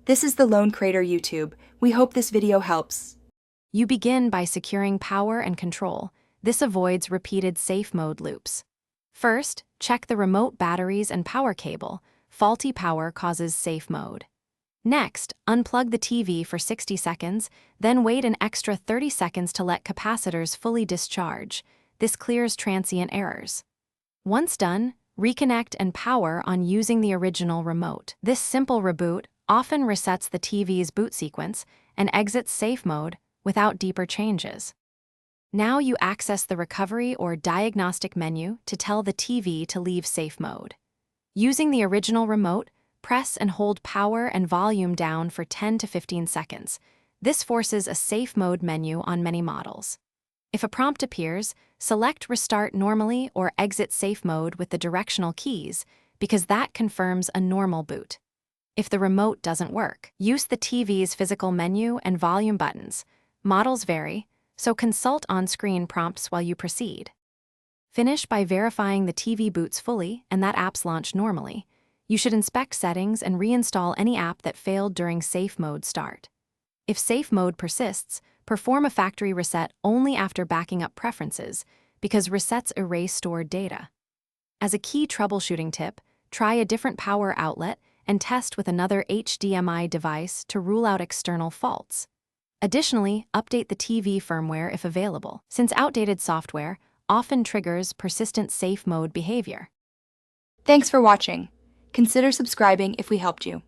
This is the Lone Crater YouTube. We hope this video helps. You begin by securing power and control. This avoids repeated safe mode loops. First, check the remote batteries and power cable. Faulty power causes safe mode. Next, unplug the TV for 60 seconds, then wait an extra 30 seconds to let capacitors fully discharge. This clears transient errors. Once done, reconnect and power on using the original remote. This simple reboot often resets the TV's boot sequence and exits safe mode without deeper changes. Now you access the recovery or diagnostic menu to tell the TV to leave safe mode. Using the original remote, press and hold power and volume down for 10 to 15 seconds. This forces a safe mode menu on many models. If a prompt appears, select Restart Normally or Exit Safe Mode with the directional keys, because that confirms a normal boot. If the remote doesn't work, use the TV's physical menu and volume buttons. Models vary, so consult on-screen prompts while you proceed. Finish by verifying the TV boots fully and that apps launch normally. You should inspect settings and reinstall any app that failed during safe mode start. If safe mode persists, perform a factory reset only after backing up preferences, because resets erase stored data. As a key troubleshooting tip, try a different power outlet and test with another HDMI device to rule out external faults. Additionally, update the TV firmware if available, since outdated software often triggers persistent safe mode behavior. Thanks for watching. Consider subscribing if we helped you.